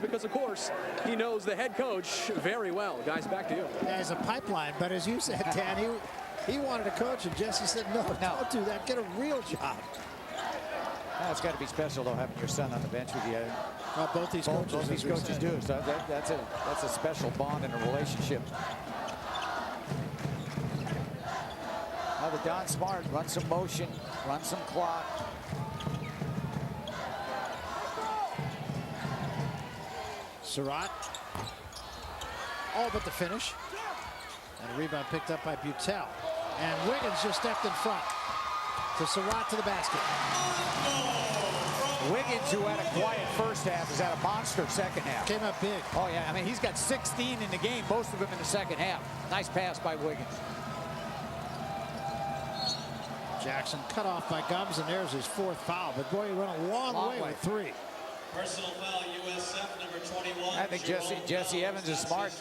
because, of course, he knows the head coach very well. Guys, back to you. Yeah, he's a pipeline, but as you said, Dan, he wanted to coach, and Jesse said, no, don't do that. Get a real job. It's got to be special, though, having your son on the bench with you. Well, both these coaches do. So that's a special bond and a relationship. Now the Don Smart, run some motion, run some clock. Surratt. All but the finish. And a rebound picked up by Butel. And Wiggins just stepped in front. To Surratt to the basket. Wiggins, who had a quiet first half, has had a monster second half. Came up big. Oh, yeah. I mean, he's got 16 in the game, most of them in the second half. Nice pass by Wiggins. Jackson cut off by Gumbs, and there's his fourth foul. But, boy, he went a long way with 3. Personal foul, USF, number 21. I think Jesse Evans is smart.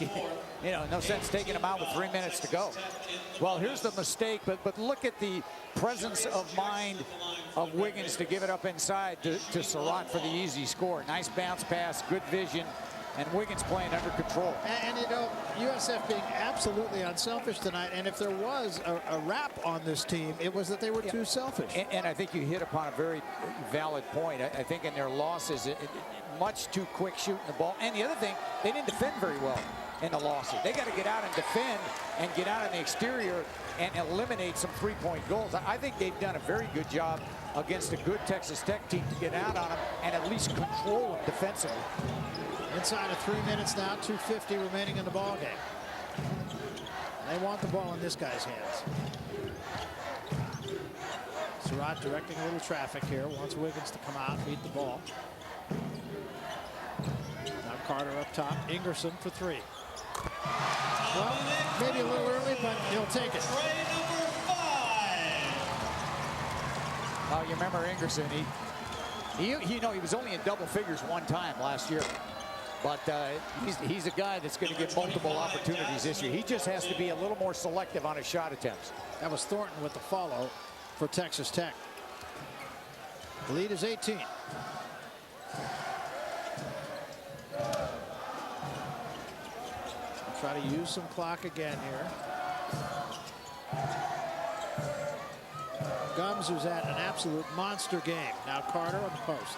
No sense taking him out with 3 minutes to go. Well, here's the mistake, but look at the presence of mind of Wiggins to give it up inside to Surratt for the easy score. Nice bounce pass, good vision, and Wiggins playing under control. And USF being absolutely unselfish tonight. And if there was a rap on this team, it was that they were too selfish. And I think you hit upon a very valid point. I think in their losses, much too quick shooting the ball. And the other thing, they didn't defend very well in the losses. They got to get out and defend and get out on the exterior and eliminate some three-point goals. I think they've done a very good job against a good Texas Tech team to get out on them and at least control them defensively. Inside of 3 minutes now, 2:50 remaining in the ball game. They want the ball in this guy's hands. Surratt directing a little traffic here. Wants Wiggins to come out, beat the ball. Now Carter up top. Ingerson for 3. Well, maybe a little early, but he'll take it. Well, you remember Ingerson. He was only in double figures one time last year. But he's a guy that's going to get multiple opportunities this year. He just has to be a little more selective on his shot attempts. That was Thornton with the follow for Texas Tech. The lead is 18. Try to use some clock again here. Gumbs, who's at an absolute monster game. Now Carter on the post.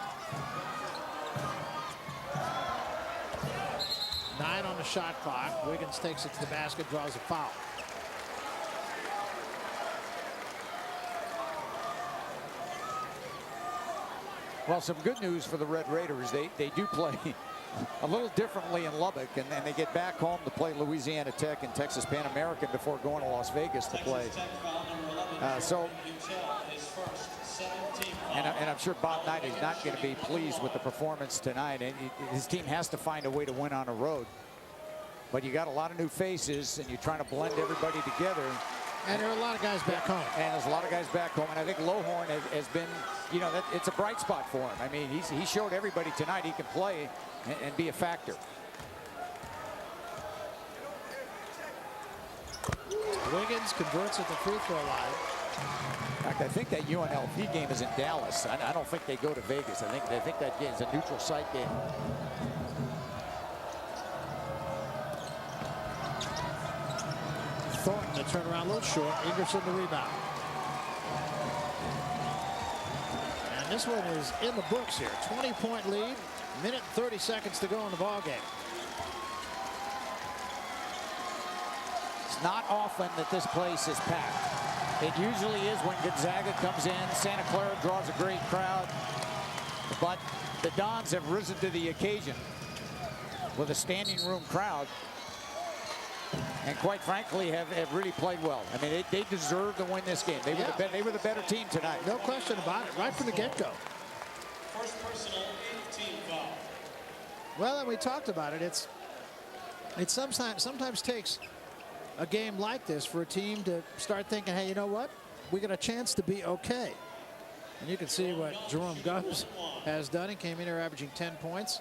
9 on the shot clock. Wiggins takes it to the basket, draws a foul. Well, some good news for the Red Raiders. They do play a little differently in Lubbock, and then they get back home to play Louisiana Tech and Texas Pan American before going to Las Vegas to play. And I'm sure Bob Knight is not going to be pleased with the performance tonight. And his team has to find a way to win on the road. But you got a lot of new faces, and you're trying to blend everybody together. And there are a lot of guys back home. And there's a lot of guys back home. And I think Lohorn has been, it's a bright spot for him. I mean, he showed everybody tonight he can play and be a factor. Wiggins converts at the free throw line. In fact, I think that UNLV game is in Dallas. I don't think they go to Vegas. I think that game is a neutral site game. Thornton to turn around a little short. Ingerson the rebound. And this one is in the books here. 20-point lead. Minute and 30 seconds to go in the ball game. It's not often that this place is packed. It usually is when Gonzaga comes in. Santa Clara draws a great crowd. But the Dons have risen to the occasion with a standing room crowd. And quite frankly, have really played well. I mean, they deserve to win this game. They were the better team tonight. No question about it, right from the get-go. First personal, team foul. Well, and we talked about it. It sometimes takes a game like this for a team to start thinking, hey, you know what? We got a chance to be okay. And you can see what Jerome Gumbs has done. He came in here averaging 10 points.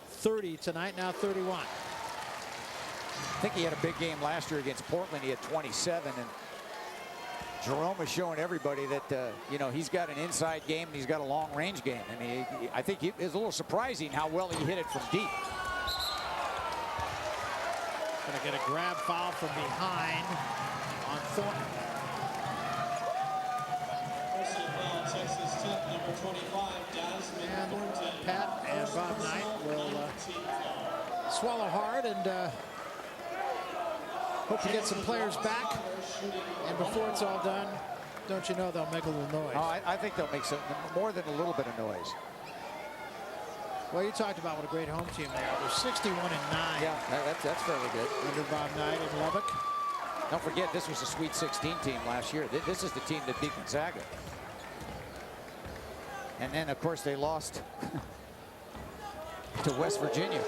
30 tonight, now 31. I think he had a big game last year against Portland. He had 27. And Jerome is showing everybody that, you know, he's got an inside game and he's got a long-range game. I mean, I think it's a little surprising how well he hit it from deep. Going to get a grab foul from behind on Thornton. Personal foul, Texas Tech, number 25, Desmond Thornton. Pat and Bob Knight will Team foul. swallow hard and hope to get some players back. And before it's all done, don't you know they'll make a little noise. Oh, I think they'll make some more than a little bit of noise. Well, you talked about what a great home team they are. They're 61-9. Yeah, that's fairly good. Under Bob Knight in Lubbock. Don't forget, this was a Sweet 16 team last year. This is the team that beat Gonzaga. And then, of course, they lost to West Virginia.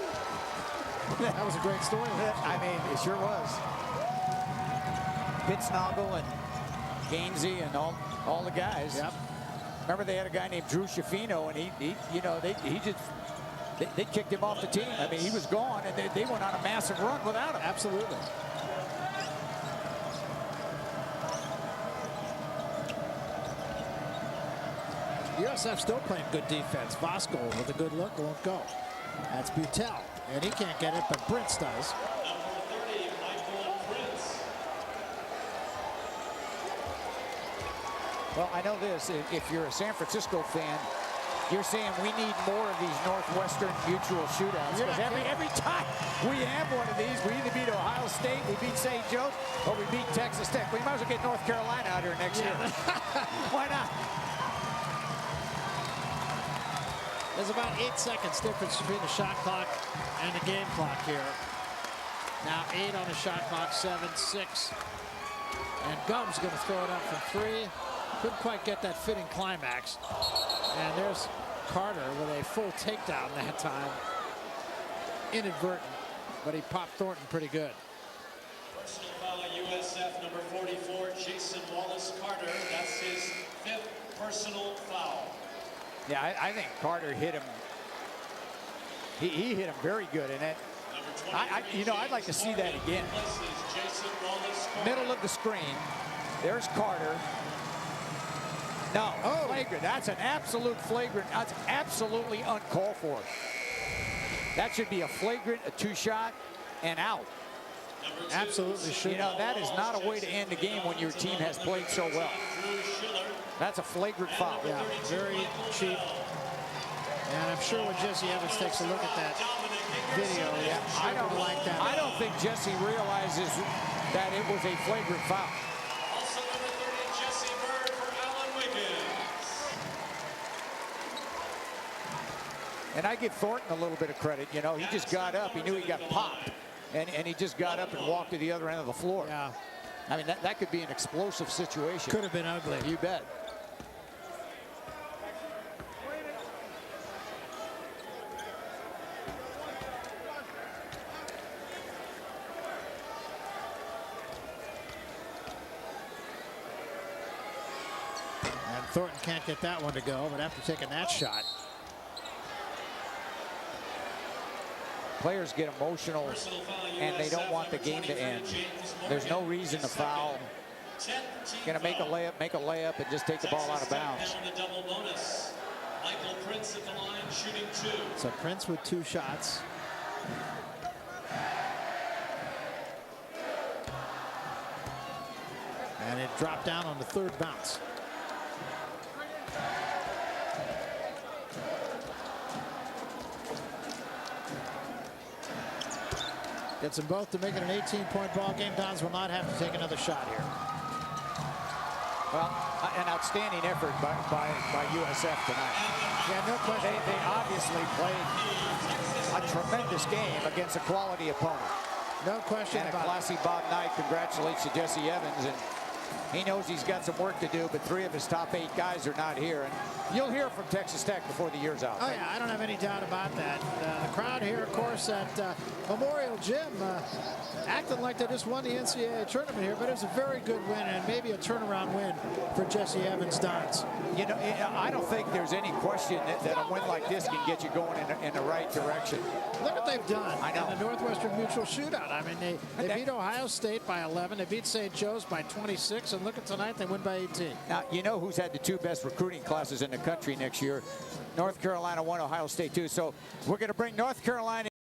That was a great story. I mean, it sure was. Pittsnoggle and Gainsey and all the guys. Yep. Remember, they had a guy named Drew Schiaffino, and he you know, they kicked him off the team. I mean, he was gone, and they went on a massive run without him. Absolutely. USF still playing good defense. Vosco with a good look won't go. That's Butel, and he can't get it, but Brintz does. Number 30, Michael Prince. Well, I know this. If you're a San Francisco fan, you're saying we need more of these Northwestern mutual shootouts. Because every time we have one of these, we either beat Ohio State, we beat St. Joe's, or we beat Texas Tech. We might as well get North Carolina out here next year. Why not? There's about 8 seconds difference between the shot clock and the game clock here. Now 8 on the shot clock, 7, 6. And Gumbs going to throw it up from 3. Couldn't quite get that fitting climax. And there's Carter with a full takedown that time. Inadvertent, but he popped Thornton pretty good. Personal foul, USF, number 44, Jason Wallace Carter. That's his 5th personal foul. Yeah, I think Carter hit him. He hit him very good, and that. You know, I'd like to see that again. Middle of the screen. There's Carter. No, flagrant. That's an absolute flagrant. That's absolutely uncalled for. That should be a flagrant, a 2-shot, and out. Absolutely should. You know, that is not a way to end the game when your team has played so well. That's a flagrant foul. Yeah, very cheap. And I'm sure when Jesse Evans takes a look at that video, I don't think Jesse realizes that it was a flagrant foul. Also number 30, Jesse Bird for Alan Wiggins. And I give Thornton a little bit of credit. You know, he just got up. He knew he got popped. And he just got up and walked to the other end of the floor. Yeah. I mean, that could be an explosive situation. Could have been ugly. You bet. And Thornton can't get that one to go, but after taking that shot. Players get emotional and they don't want the game to end. There's no reason to foul. Going to make a layup and just take the ball out of bounds. Michael Prince at the line, shooting 2. So Prince with 2 shots. And it dropped down on the 3rd bounce. Gets them both to make it an 18-point ball game. Dons will not have to take another shot here. Well, an outstanding effort by USF tonight. Yeah, no question. They obviously played a tremendous game against a quality opponent. No question And a about it. classy Bob Knight congratulates to Jesse Evans, and he knows he's got some work to do, but 3 of his top 8 guys are not here, and you'll hear from Texas Tech before the year's out. Oh yeah, I don't have any doubt about that. The crowd here, of course, at Memorial Gym, acting like they just won the NCAA tournament here, but it was a very good win and maybe a turnaround win for Jesse Evans' Dons. You know, I don't think there's any question that a win like this can get you going in the right direction. Look what they've done I know. in the Northwestern Mutual Shootout. I mean, they beat Ohio State by 11. They beat St. Joe's by 26. And look at tonight, they win by 18. Now, you know who's had the 2 best recruiting classes in the country next year? North Carolina won, Ohio State 2. So we're going to bring North Carolina